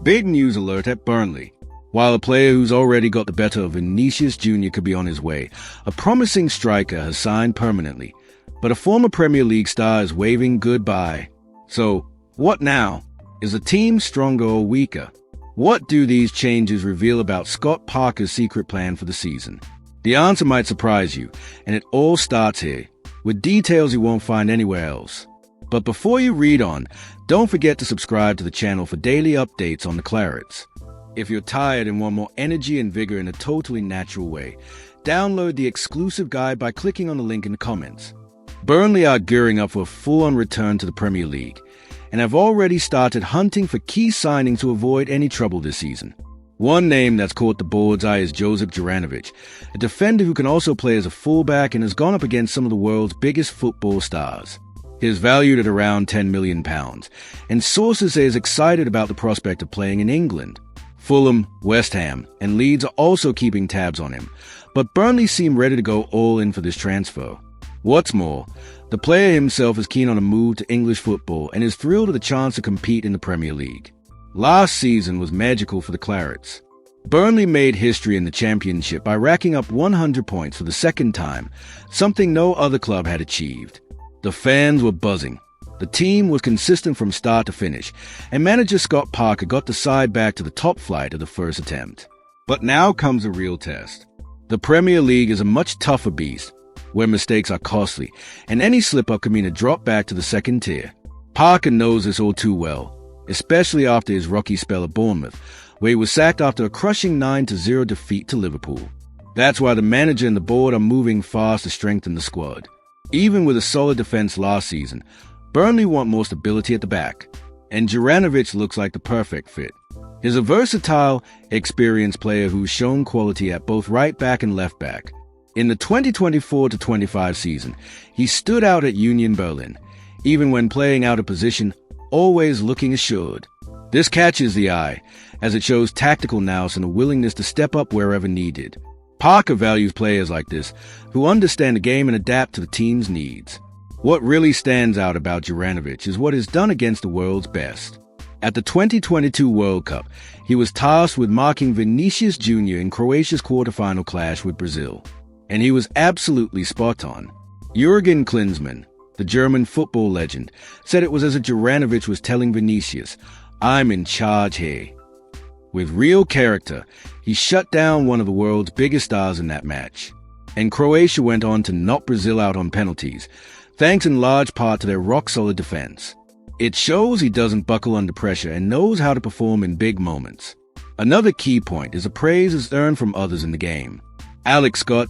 Big news alert at Burnley. While a player who's already got the better of Vinicius Jr. could be on his way, a promising striker has signed permanently, but a former Premier League star is waving goodbye. So, what now? Is the team stronger or weaker? What do these changes reveal about Scott Parker's secret plan for the season? The answer might surprise you, and it all starts here, with details you won't find anywhere else. But before you read on, don't forget to subscribe to the channel for daily updates on the Clarets. If you're tired and want more energy and vigor in a totally natural way, download the exclusive guide by clicking on the link in the comments. Burnley are gearing up for a full-on return to the Premier League, and have already started hunting for key signings to avoid any trouble this season. One name that's caught the board's eye is Joseph Juranovic, a defender who can also play as a fullback and has gone up against some of the world's biggest football stars. He is valued at around £10 million, and sources say he's excited about the prospect of playing in England. Fulham, West Ham, and Leeds are also keeping tabs on him, but Burnley seem ready to go all in for this transfer. What's more, the player himself is keen on a move to English football and is thrilled at the chance to compete in the Premier League. Last season was magical for the Clarets. Burnley made history in the Championship by racking up 100 points for the second time, something no other club had achieved. The fans were buzzing. The team was consistent from start to finish, and manager Scott Parker got the side back to the top flight of the first attempt. But now comes a real test. The Premier League is a much tougher beast, where mistakes are costly, and any slip-up could mean a drop back to the second tier. Parker knows this all too well, especially after his rocky spell at Bournemouth, where he was sacked after a crushing 9-0 defeat to Liverpool. That's why the manager and the board are moving fast to strengthen the squad. Even with a solid defense last season, Burnley want more stability at the back, and Juranovic looks like the perfect fit. He's a versatile, experienced player who's shown quality at both right back and left back. In the 2024-25 season, he stood out at Union Berlin, even when playing out of position, always looking assured. This catches the eye, as it shows tactical nous and a willingness to step up wherever needed. Parker values players like this, who understand the game and adapt to the team's needs. What really stands out about Juranovic is what he's done against the world's best. At the 2022 World Cup, he was tasked with marking Vinicius Jr. in Croatia's quarterfinal clash with Brazil. And he was absolutely spot on. Jurgen Klinsmann, the German football legend, said it was as if Juranovic was telling Vinicius, "I'm in charge here." With real character, he shut down one of the world's biggest stars in that match. And Croatia went on to knock Brazil out on penalties, thanks in large part to their rock-solid defense. It shows he doesn't buckle under pressure and knows how to perform in big moments. Another key point is the praise is earned from others in the game. Alex Scott,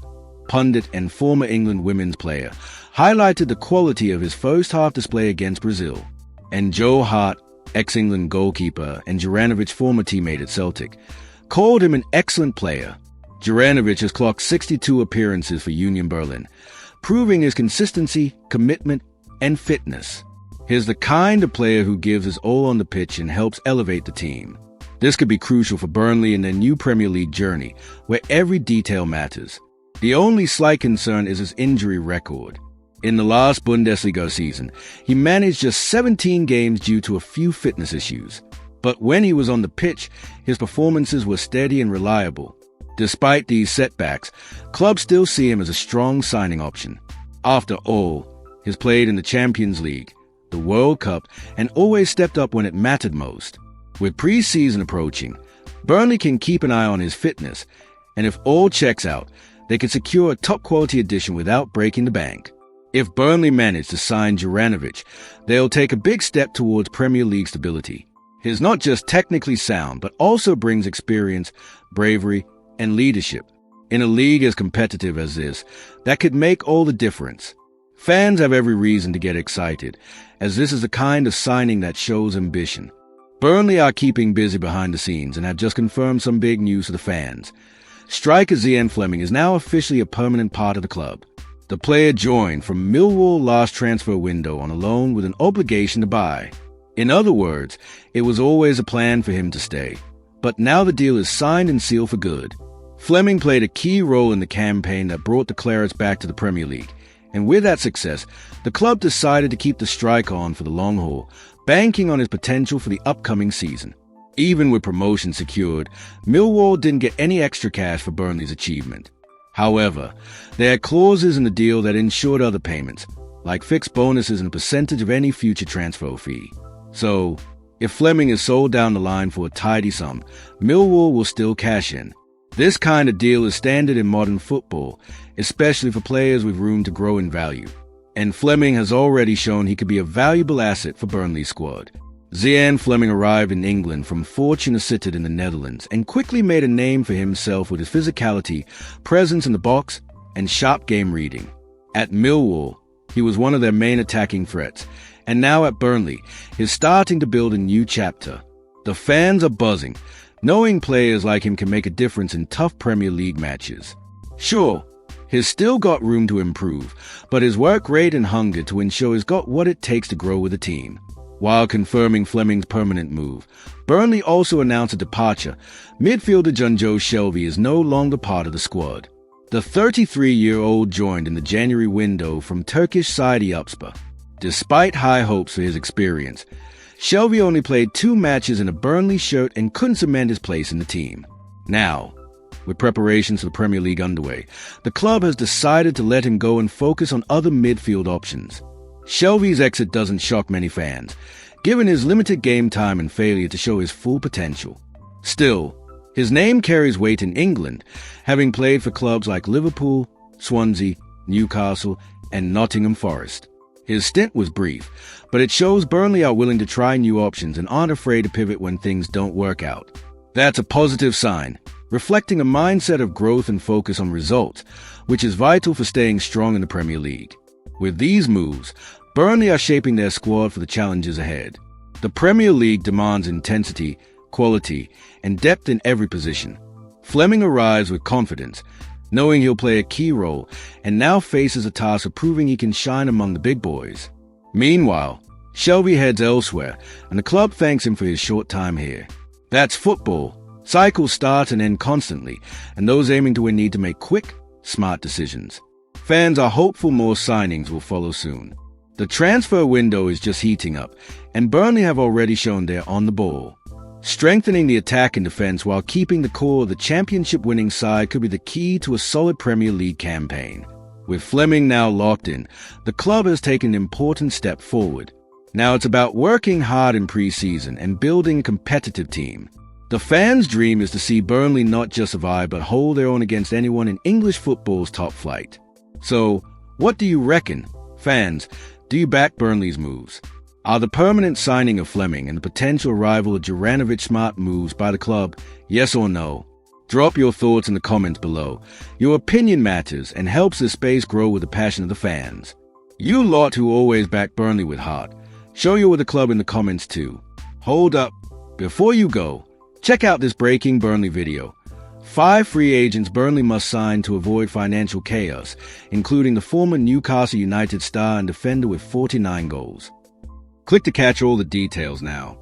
pundit and former England women's player, highlighted the quality of his first-half display against Brazil. And Joe Hart, ex-England goalkeeper and Juranovic's former teammate at Celtic, called him an excellent player. Juranovic has clocked 62 appearances for Union Berlin, proving his consistency, commitment, and fitness. He's the kind of player who gives his all on the pitch and helps elevate the team. This could be crucial for Burnley in their new Premier League journey, where every detail matters. The only slight concern is his injury record. In the last Bundesliga season, he managed just 17 games due to a few fitness issues. But when he was on the pitch, his performances were steady and reliable. Despite these setbacks, clubs still see him as a strong signing option. After all, he's played in the Champions League, the World Cup, and always stepped up when it mattered most. With pre-season approaching, Burnley can keep an eye on his fitness, and if all checks out, they can secure a top-quality addition without breaking the bank. If Burnley manage to sign Juranovic, they'll take a big step towards Premier League stability. He's not just technically sound, but also brings experience, bravery, and leadership. In a league as competitive as this, that could make all the difference. Fans have every reason to get excited, as this is the kind of signing that shows ambition. Burnley are keeping busy behind the scenes and have just confirmed some big news to the fans. Striker Zian Fleming is now officially a permanent part of the club. The player joined from Millwall last transfer window on a loan with an obligation to buy. In other words, it was always a plan for him to stay. But now the deal is signed and sealed for good. Fleming played a key role in the campaign that brought the Clarets back to the Premier League. And with that success, the club decided to keep the striker on for the long haul, banking on his potential for the upcoming season. Even with promotion secured, Millwall didn't get any extra cash for Burnley's achievement. However, they had clauses in the deal that ensured other payments, like fixed bonuses and a percentage of any future transfer fee. So, if Fleming is sold down the line for a tidy sum, Millwall will still cash in. This kind of deal is standard in modern football, especially for players with room to grow in value. And Fleming has already shown he could be a valuable asset for Burnley's squad. Zian Fleming arrived in England from Fortuna Sittard in the Netherlands and quickly made a name for himself with his physicality, presence in the box, and sharp game reading. At Millwall, he was one of their main attacking threats, and now at Burnley, he's starting to build a new chapter. The fans are buzzing, knowing players like him can make a difference in tough Premier League matches. Sure, he's still got room to improve, but his work rate and hunger to ensure he's got what it takes to grow with the team. While confirming Fleming's permanent move, Burnley also announced a departure. Midfielder Junjo Shelvey is no longer part of the squad. The 33-year-old joined in the January window from Turkish side Eyüpspor. Despite high hopes for his experience, Shelvey only played 2 matches in a Burnley shirt and couldn't cement his place in the team. Now, with preparations for the Premier League underway, the club has decided to let him go and focus on other midfield options. Shelvey's exit doesn't shock many fans, given his limited game time and failure to show his full potential. Still, his name carries weight in England, having played for clubs like Liverpool, Swansea, Newcastle, and Nottingham Forest. His stint was brief, but it shows Burnley are willing to try new options and aren't afraid to pivot when things don't work out. That's a positive sign, reflecting a mindset of growth and focus on results, which is vital for staying strong in the Premier League. With these moves, Burnley are shaping their squad for the challenges ahead. The Premier League demands intensity, quality, and depth in every position. Fleming arrives with confidence, knowing he'll play a key role, and now faces a task of proving he can shine among the big boys. Meanwhile, Shelvey heads elsewhere, and the club thanks him for his short time here. That's football. Cycles start and end constantly, and those aiming to win need to make quick, smart decisions. Fans are hopeful more signings will follow soon. The transfer window is just heating up, and Burnley have already shown they're on the ball. Strengthening the attack and defense while keeping the core of the championship-winning side could be the key to a solid Premier League campaign. With Fleming now locked in, the club has taken an important step forward. Now it's about working hard in pre-season and building a competitive team. The fans' dream is to see Burnley not just survive but hold their own against anyone in English football's top flight. So, what do you reckon? Fans, do you back Burnley's moves? Are the permanent signing of Fleming and the potential arrival of Juranovic smart moves by the club, yes or no? Drop your thoughts in the comments below. Your opinion matters and helps this space grow with the passion of the fans. You lot who always back Burnley with heart, show you with the club in the comments too. Hold up. Before you go, check out this breaking Burnley video. 5 free agents Burnley must sign to avoid financial chaos, including the former Newcastle United star and defender with 49 goals. Click to catch all the details now.